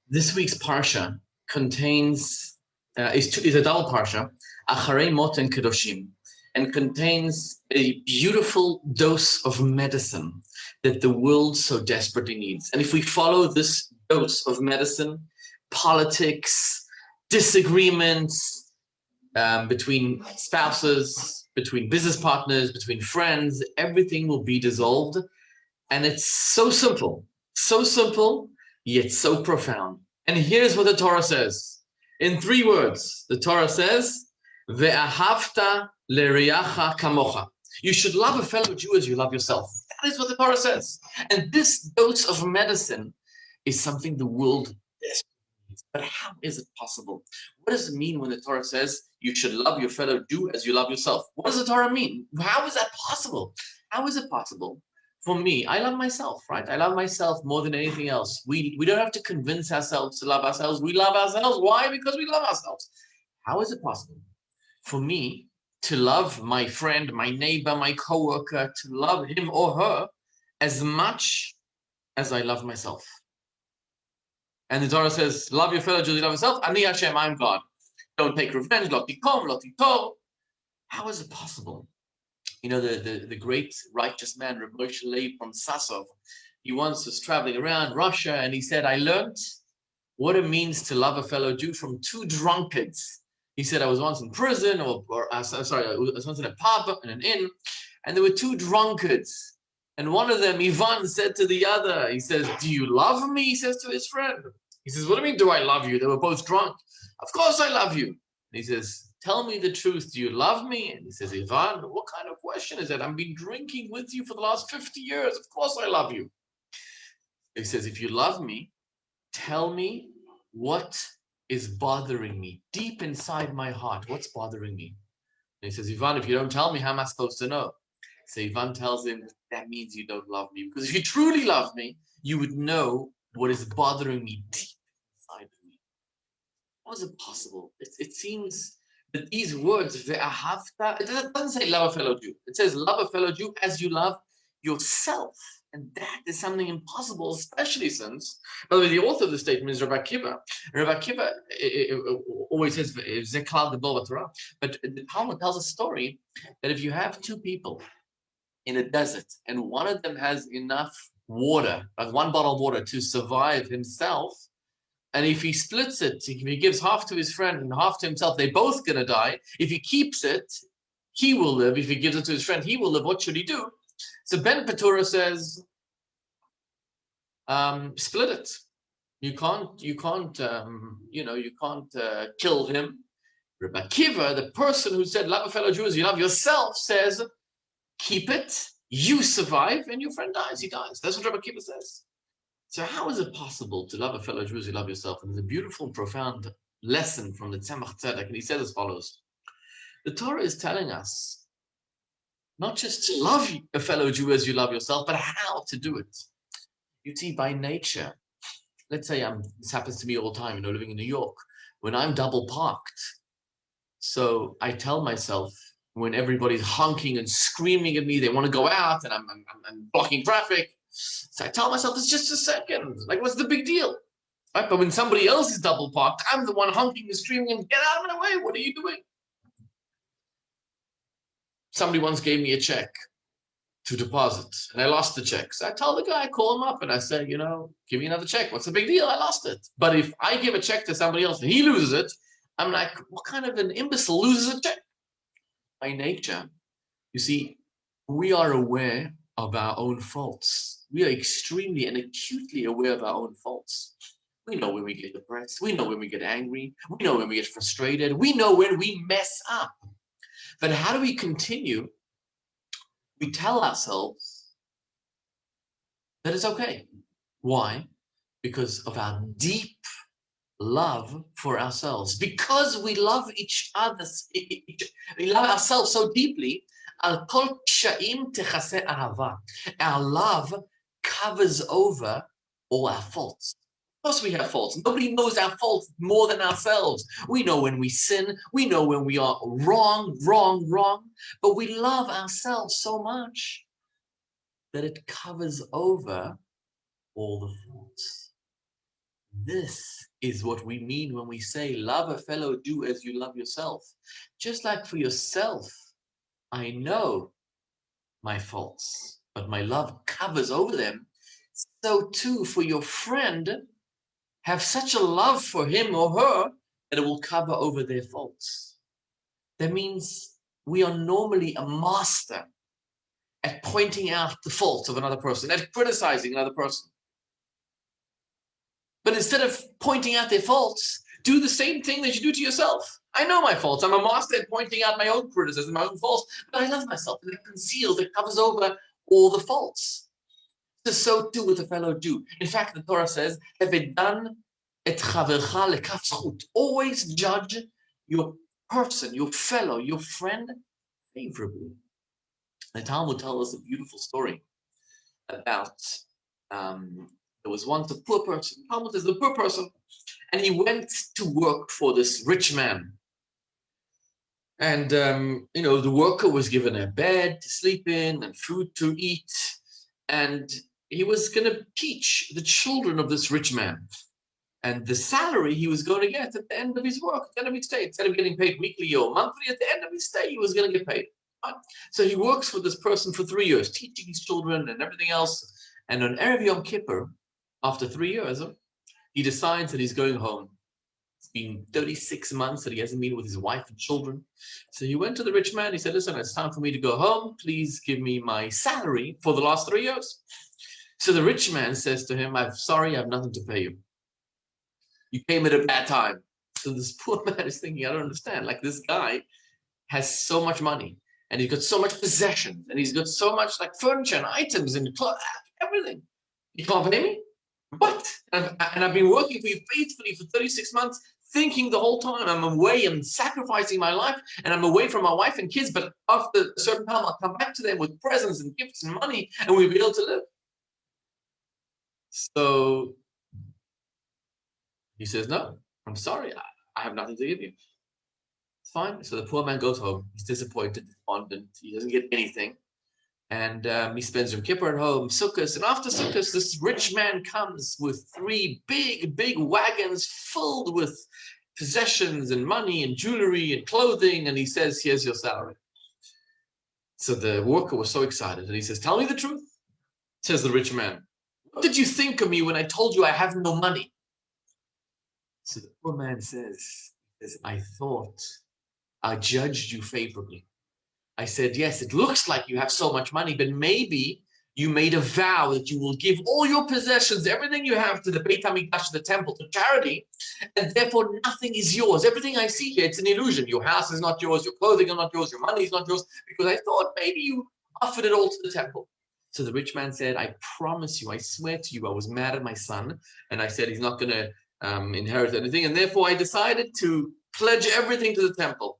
This week's parsha contains is a double parsha, Acharei Mot and Kedoshim, and contains a beautiful dose of medicine that the world so desperately needs. And if we follow this dose of medicine, politics, disagreements between spouses, between business partners, between friends, everything will be dissolved. And it's so simple, yet so profound. And here's what the Torah says. In 3 words, the Torah says, Ve'ahavta le'reacha kamocha. You should love a fellow Jew as you love yourself. That is what the Torah says. And this dose of medicine is something the world desperately needs. But how is it possible? What does it mean when the Torah says you should love your fellow Jew as you love yourself? What does the Torah mean? How is that possible? How is it possible? For me, I love myself, right? I love myself more than anything else. We don't have to convince ourselves to love ourselves. We love ourselves. Why? Because we love ourselves. How is it possible for me to love my friend, my neighbor, my coworker, to love him or her as much as I love myself? And the Torah says, love your fellow Jews, you love yourself. Ani Hashem, I'm God. Don't take revenge, lo tikom, lo titor. How is it possible? You know, the great righteous man, Reb Moshe Leib from Sasov, he once was traveling around Russia and he said, I learned what it means to love a fellow Jew from 2 drunkards. He said, I was once in prison, I was once in a pub, in an inn, and there were 2 drunkards. And one of them, Ivan, said to the other, he says, do you love me? He says to his friend. He says, what do you mean, do I love you? They were both drunk. Of course I love you. And he says, tell me the truth. Do you love me? And he says, Ivan, what kind of question is that? I've been drinking with you for the last 50 years. Of course I love you. He says, if you love me, tell me what is bothering me deep inside my heart. What's bothering me? And he says, Ivan, if you don't tell me, how am I supposed to know? So Ivan tells him, that means you don't love me. Because if you truly love me, you would know what is bothering me deep inside of me. How is it possible? It seems that these words, ve'ahavta, it doesn't say love a fellow Jew. It says love a fellow Jew as you love yourself. And that is something impossible, especially since, by the way, the author of the statement is Rabbi Akiva. Rabbi Akiva always says, Zeklal the Torah. But the Talmud tells a story that if you have 2 people in a desert and one of them has enough water, like 1 bottle of water to survive himself, and if he splits it, if he gives half to his friend and half to himself, they're both going to die. If he keeps it, he will live. If he gives it to his friend, he will live. What should he do? So Ben Petura says, split it. You can't kill him. Rabbi Akiva, the person who said, love a fellow Jew as you love yourself, says, keep it, you survive, and your friend dies, he dies. That's what Rabbi Akiva says. So how is it possible to love a fellow Jew as you love yourself? And there's a beautiful, profound lesson from the Tzemach Tzedek, and he says as follows. The Torah is telling us not just to love a fellow Jew as you love yourself, but how to do it. You see, by nature, let's say this happens to me all the time, living in New York, when I'm double parked. So I tell myself, when everybody's honking and screaming at me, they want to go out, and I'm blocking traffic. So I tell myself, it's just a second. Like, what's the big deal? Right? But when somebody else is double parked, I'm the one honking and screaming and get out of my way. What are you doing? Somebody once gave me a check to deposit, and I lost the check. So I tell the guy, I call him up, and I say, give me another check. What's the big deal? I lost it. But if I give a check to somebody else and he loses it, I'm like, what kind of an imbecile loses a check? By nature, you see, we are aware of our own faults. We are extremely and acutely aware of our own faults. We know when we get depressed. We know when we get angry. We know when we get frustrated. We know when we mess up. But how do we continue? We tell ourselves that it's okay. Why? Because of our deep love for ourselves. Because we love each other, we love ourselves so deeply, our love covers over all our faults. Of course we have faults. Nobody knows our faults more than ourselves. We know when we sin. We know when we are wrong. But we love ourselves so much that it covers over all the faults. this is what we mean when we say, love a fellow Jew as you love yourself. Just like for yourself, I know my faults, but my love covers over them. So too for your friend, have such a love for him or her that it will cover over their faults. That means we are normally a master at pointing out the faults of another person, at criticizing another person. But instead of pointing out their faults, do the same thing that you do to yourself. I know my faults. I'm a master at pointing out my own criticism, my own faults, but I love myself, and it conceals, it covers over all the faults. So too with a fellow Jew. In fact, the Torah says, always judge your person, your fellow, your friend favorably. The Talmud tells us a beautiful story about there was once a poor person. Talmud is a poor person, and he went to work for this rich man. And the worker was given a bed to sleep in and food to eat, and he was going to teach the children of this rich man. And the salary he was going to get at the end of his work, at the end of his stay, instead of getting paid weekly or monthly, at the end of his stay, he was going to get paid. Right? So he works for this person for 3 years, teaching his children and everything else. And on Erev Yom Kippur, after 3 years, he decides that he's going home. It's been 36 months that he hasn't been with his wife and children. So he went to the rich man. He said, listen, it's time for me to go home. Please give me my salary for the last 3 years. So the rich man says to him, I'm sorry, I have nothing to pay you. You came at a bad time. So this poor man is thinking, I don't understand. Like, this guy has so much money, and he's got so much possessions, and he's got so much like furniture and items and clothes, everything. You can't pay me? What? And I've been working for you faithfully for 36 months, thinking the whole time I'm away and sacrificing my life, and I'm away from my wife and kids, but after a certain time I'll come back to them with presents and gifts and money, and we'll be able to live. So he says, no, I'm sorry, I have nothing to give you. It's fine. So the poor man goes home. He's disappointed, despondent. He doesn't get anything. And he spends Yom Kippur at home, Sukkot. And after Sukkot, this rich man comes with 3 big wagons filled with possessions and money and jewelry and clothing. And he says, here's your salary. So the worker was so excited. And he says, tell me the truth, says the rich man. What did you think of me when I told you I have no money? So the poor man says, I thought I judged you favorably. I said, yes, it looks like you have so much money, but maybe you made a vow that you will give all your possessions, everything you have, to the Beit HaMikdash, the temple, to charity, and therefore nothing is yours. Everything I see here, it's an illusion. Your house is not yours, your clothing is not yours, your money is not yours, because I thought maybe you offered it all to the temple. So the rich man said, I promise you, I swear to you, I was mad at my son, and I said he's not going to inherit anything, and therefore I decided to pledge everything to the temple.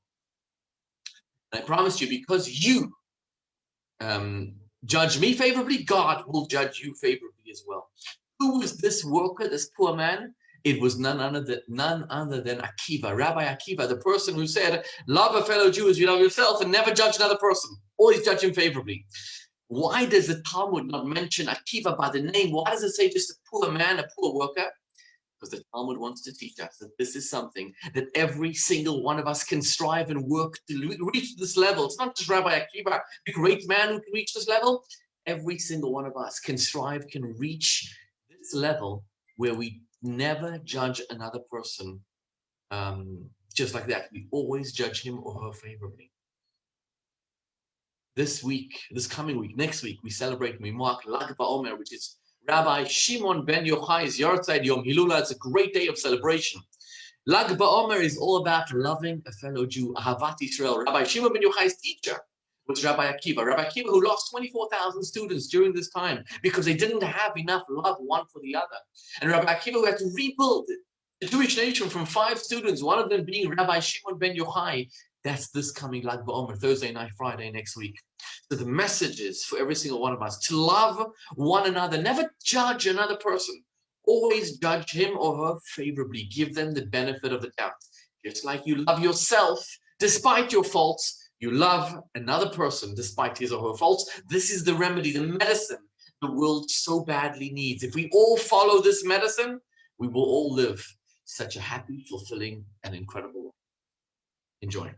And I promise you, because you judge me favorably, God will judge you favorably as well. Who was this worker, this poor man? It was none other than Akiva, Rabbi Akiva, the person who said, love a fellow Jew as you love yourself and never judge another person. Always judge him favorably. Why does the Talmud not mention Akiva by the name? Why does it say just a poor man, a poor worker? Because the Talmud wants to teach us that this is something that every single one of us can strive and work to reach this level. It's not just Rabbi Akiva, the great man who can reach this level. Every single one of us can strive, can reach this level where we never judge another person just like that. We always judge him or her favorably. This week, this coming week, next week, we celebrate, we mark Lag BaOmer, which is Rabbi Shimon ben Yochai's Yartzeit Yom Hilula. It's a great day of celebration. Lag BaOmer is all about loving a fellow Jew, Ahavat Yisrael. Rabbi Shimon ben Yochai's teacher was Rabbi Akiva. Rabbi Akiva, who lost 24,000 students during this time because they didn't have enough love one for the other. And Rabbi Akiva, who had to rebuild the Jewish nation from 5 students, one of them being Rabbi Shimon ben Yochai. That's this coming Lag BaOmer, Thursday night, Friday next week. So the message is for every single one of us to love one another, never judge another person. Always judge him or her favorably. Give them the benefit of the doubt. Just like you love yourself despite your faults, you love another person despite his or her faults. This is the remedy, the medicine the world so badly needs. If we all follow this medicine, we will all live such a happy, fulfilling, and incredible life. Enjoy.